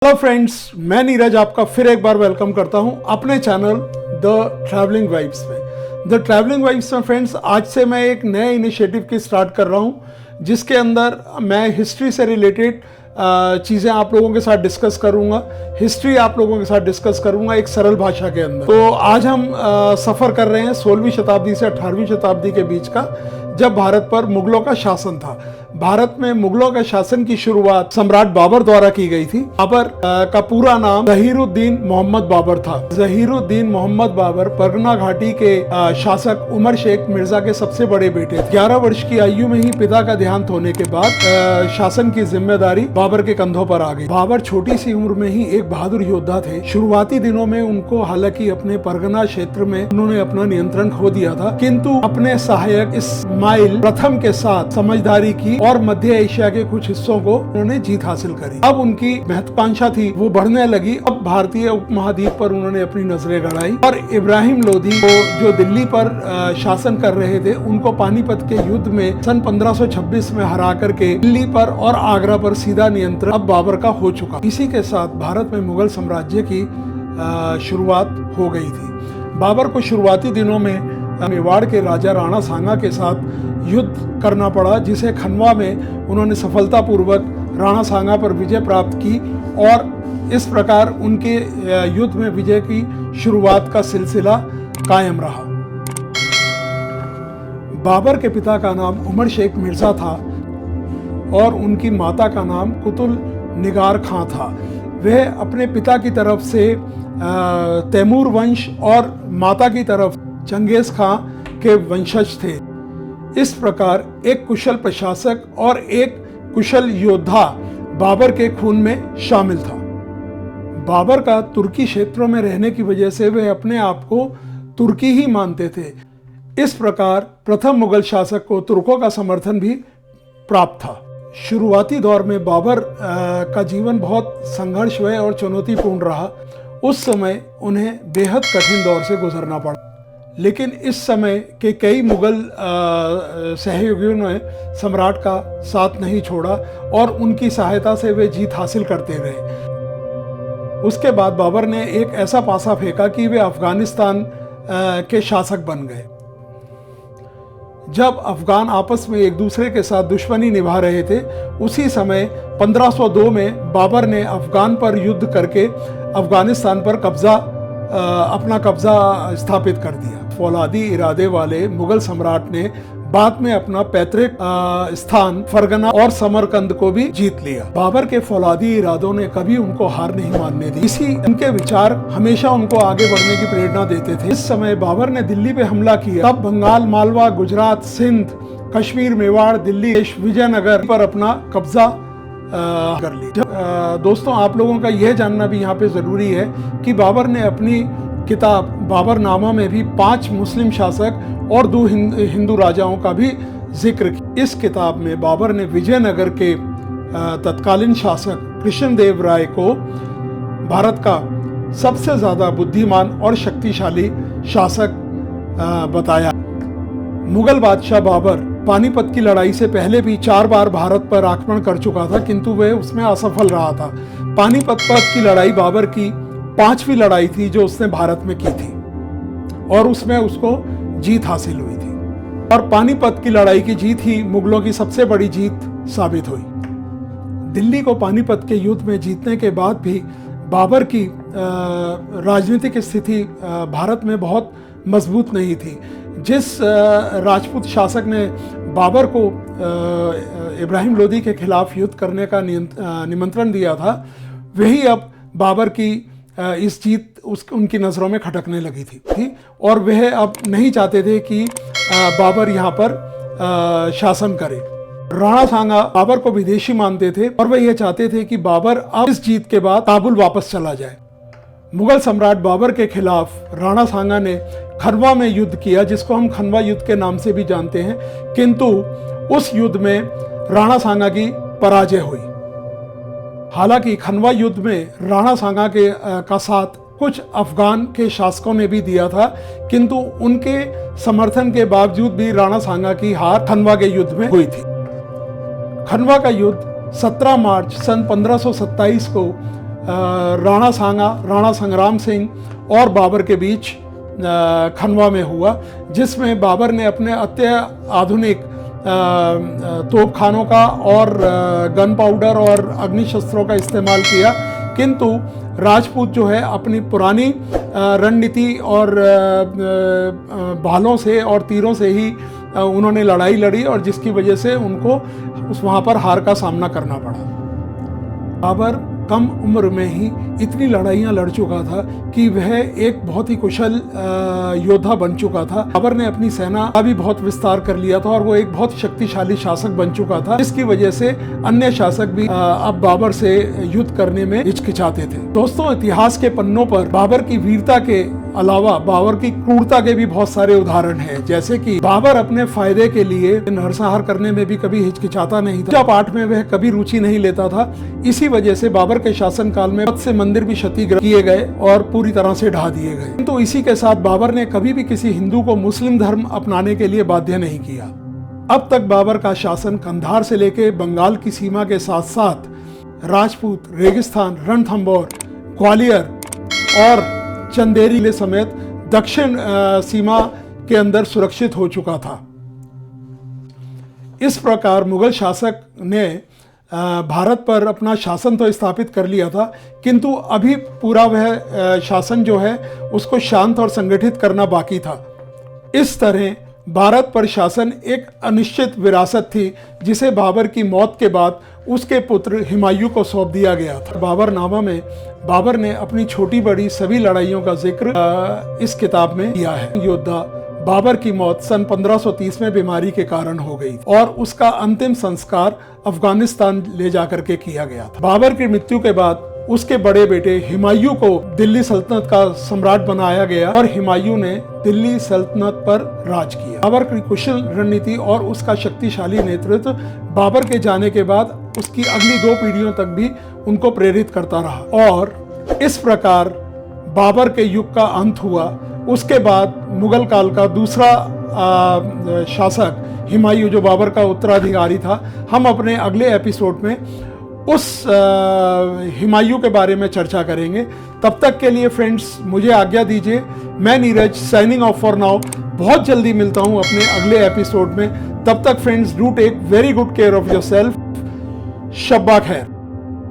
Hello friends, मैं नीरज आपका फिर एक बार वेलकम करता हूं अपने चैनल द ट्रैवलिंग वाइब्स में। द ट्रैवलिंग वाइब्स में फ्रेंड्स, आज से मैं एक नए इनिशिएटिव की स्टार्ट कर रहा हूं जिसके अंदर मैं हिस्ट्री से रिलेटेड चीज़ें आप लोगों के साथ डिस्कस करूंगा। हिस्ट्री आप लोगों के साथ डिस्कस करूंगा एक सरल भाषा के अंदर। तो आज हम सफ़र कर रहे हैं 16वीं शताब्दी से 18वीं शताब्दी के बीच का, जब भारत पर मुगलों का शासन था। भारत में मुगलों का शासन की शुरुआत सम्राट बाबर द्वारा की गई थी। बाबर का पूरा नाम ज़हीरुद्दीन मोहम्मद बाबर था। ज़हीरुद्दीन मोहम्मद बाबर परगना घाटी के शासक उमर शेख मिर्जा के सबसे बड़े बेटे थे। 11 वर्ष की आयु में ही पिता का देहांत होने के बाद शासन की जिम्मेदारी बाबर के कंधों पर आ गई। बाबर छोटी सी उम्र में ही एक बहादुर योद्धा थे। शुरुआती दिनों में उनको हालांकि अपने परगना क्षेत्र में उन्होंने अपना नियंत्रण खो दिया था, किंतु अपने सहायक इस्माइल प्रथम के साथ समझदारी की और मध्य एशिया के कुछ हिस्सों को उन्होंने जीत हासिल करी। अब उनकी महत्वाकांक्षा थी वो बढ़ने लगी। अब भारतीय उपमहाद्वीप पर उन्होंने अपनी नजरें गड़ाई और इब्राहिम लोधी को, जो दिल्ली पर शासन कर रहे थे, उनको पानीपत के युद्ध में सन 1526 में हरा करके दिल्ली पर और आगरा पर सीधा नियंत्रण अब बाबर का हो चुका। इसी के साथ भारत में मुगल साम्राज्य की शुरुआत हो गई थी। बाबर को शुरुआती दिनों में मेवाड़ के राजा राणा सांगा के साथ युद्ध करना पड़ा, जिसे खनवा में उन्होंने सफलतापूर्वक राणा सांगा पर विजय प्राप्त की और इस प्रकार उनके युद्ध में विजय की शुरुआत का सिलसिला कायम रहा। बाबर के पिता का नाम उमर शेख मिर्जा था और उनकी माता का नाम कुतुल निगार खां था। वह अपने पिता की तरफ से तैमूर वंश और माता की तरफ चंगेज खां के वंशज थे। इस प्रकार एक कुशल प्रशासक और एक कुशल योद्धा बाबर के खून में शामिल था। बाबर का तुर्की क्षेत्रों में रहने की वजह से वे अपने आप को तुर्की ही मानते थे। इस प्रकार प्रथम मुगल शासक को तुर्कों का समर्थन भी प्राप्त था। शुरुआती दौर में बाबर का जीवन बहुत संघर्षमय और चुनौतीपूर्ण रहा। उस समय उन्हें बेहद कठिन दौर से गुजरना पड़ा, लेकिन इस समय के कई मुगल सहयोगियों ने सम्राट का साथ नहीं छोड़ा और उनकी सहायता से वे जीत हासिल करते रहे। उसके बाद बाबर ने एक ऐसा पासा फेंका कि वे अफगानिस्तान के शासक बन गए। जब अफगान आपस में एक दूसरे के साथ दुश्मनी निभा रहे थे, उसी समय 1502 में बाबर ने अफगान पर युद्ध करके अफगानिस्तान पर अपना कब्जा स्थापित कर दिया। फौलादी इरादे वाले मुगल सम्राट ने बाद में अपना पैतृक स्थान फरगना और समरकंद को भी जीत लिया। बाबर के फौलादी इरादों ने कभी उनको हार नहीं मानने दी। इसी उनके विचार हमेशा उनको आगे बढ़ने की प्रेरणा देते थे। इस समय बाबर ने दिल्ली पे हमला किया, तब बंगाल, मालवा, गुजरात, सिंध, कश्मीर, मेवाड़, दिल्ली, विजयनगर पर अपना कब्जा कर ली। दोस्तों, आप लोगों का यह जानना भी यहाँ पे जरूरी है कि बाबर ने अपनी किताब बाबरनामा में भी 5 मुस्लिम शासक और 2 हिंदू राजाओं का भी जिक्र किया। इस किताब में बाबर ने विजयनगर के तत्कालीन शासक कृष्णदेव राय को भारत का सबसे ज्यादा बुद्धिमान और शक्तिशाली शासक बताया। मुगल बादशाह बाबर पानीपत की लड़ाई से पहले भी 4 बार भारत पर आक्रमण कर चुका था, किंतु वह उसमें असफल रहा था। पानीपत की लड़ाई बाबर की 5वीं लड़ाई थी जो उसने भारत में की थी और उसमें उसको जीत हासिल हुई थी। और पानीपत की लड़ाई की जीत ही मुगलों की सबसे बड़ी जीत साबित हुई। दिल्ली को पानीपत के युद्ध में जीतने के बाद भी बाबर की राजनीतिक स्थिति भारत में बहुत मजबूत नहीं थी। जिस राजपूत शासक ने बाबर को इब्राहिम लोधी के खिलाफ युद्ध करने का निमंत्रण दिया था, वही अब बाबर की इस जीत उनकी नज़रों में खटकने लगी थी और वह अब नहीं चाहते थे कि बाबर यहाँ पर शासन करे। राणा सांगा बाबर को विदेशी मानते थे और वह यह चाहते थे कि बाबर अब इस जीत के बाद काबुल वापस चला जाए। मुगल सम्राट बाबर के खिलाफ राणा सांगा ने खनवा में युद्ध किया, जिसको हम खनवा युद्ध के नाम से भी जानते हैं, किंतु उस युद्ध में राणा सांगा की पराजय हुई। हालांकि खनवा युद्ध में राणा सांगा का साथ कुछ अफगान के शासकों ने भी दिया था, किंतु उनके समर्थन के बावजूद भी राणा सांगा की हार खनवा के युद्ध में हुई थी। खनवा का युद्ध 17 मार्च सन 1527 को राणा सांगा, राणा संग्राम सिंह और बाबर के बीच खनवा में हुआ, जिसमें बाबर ने अपने अत्याधुनिक तोपखानों का और गन पाउडर और अग्नि शस्त्रों का इस्तेमाल किया, किंतु राजपूत जो है अपनी पुरानी रणनीति और भालों से और तीरों से ही उन्होंने लड़ाई लड़ी और जिसकी वजह से उनको वहाँ पर हार का सामना करना पड़ा। बाबर कम उम्र में ही इतनी लड़ाइयाँ लड़ चुका था कि वह एक बहुत ही कुशल योद्धा बन चुका था। बाबर ने अपनी सेना का भी बहुत विस्तार कर लिया था और वो एक बहुत शक्तिशाली शासक बन चुका था, जिसकी वजह से अन्य शासक भी अब बाबर से युद्ध करने में हिचकिचाते थे। दोस्तों, इतिहास के पन्नों पर बाबर की वीरता के अलावा बाबर की क्रूरता के भी बहुत सारे उदाहरण हैं, जैसे कि बाबर अपने फायदे के लिए नरसंहार करने में भी कभी हिचकिचाता नहीं था। पूजा पाठ में वह कभी रुचि नहीं लेता था। इसी वजह से बाबर के शासनकाल में बहुत से मंदिर भी क्षतिग्रस्त किए गए और पूरी तरह से ढा दिए गए। किंतु इसी के साथ बाबर ने कभी भी किसी हिंदू को मुस्लिम धर्म अपनाने के लिए बाध्य नहीं किया। अब तक बाबर का शासन कंधार से लेकर बंगाल की सीमा के साथ साथ राजपूत, रेगिस्तान, रणथंभौर, ग्वालियर और चंदेरी समेत दक्षिण सीमा के अंदर सुरक्षित हो चुका था। इस प्रकार मुगल शासक ने भारत पर अपना शासन तो स्थापित कर लिया था, किंतु अभी पूरा वह शासन जो है उसको शांत और संगठित करना बाकी था। इस तरह भारत पर शासन एक अनिश्चित विरासत थी, जिसे बाबर की मौत के बाद उसके पुत्र हुमायूं को सौंप दिया गया था। बाबरनामा में बाबर ने अपनी छोटी बड़ी सभी लड़ाइयों का जिक्र इस किताब में किया है। योद्धा बाबर की मौत सन 1530 में बीमारी के कारण हो गई और उसका अंतिम संस्कार अफगानिस्तान ले जाकर के किया गया था। बाबर की मृत्यु के बाद उसके बड़े बेटे हुमायूं को दिल्ली सल्तनत का सम्राट बनाया गया और हुमायूं ने दिल्ली सल्तनत पर राज किया। बाबर की कुशल रणनीति और उसका शक्तिशाली नेतृत्व बाबर के जाने के बाद उसकी अगली 2 पीढ़ियों तक भी उनको प्रेरित करता रहा और इस प्रकार बाबर के युग का अंत हुआ। उसके बाद मुगल काल का दूसरा शासक हुमायूं, जो बाबर का उत्तराधिकारी था, हम अपने अगले एपिसोड में उस हुमायूं के बारे में चर्चा करेंगे। तब तक के लिए फ्रेंड्स मुझे आज्ञा दीजिए। मैं Neeraj signing off for now. बहुत जल्दी मिलता हूं अपने अगले एपिसोड में। तब तक friends, do take very good care of yourself. शब्बा खैर।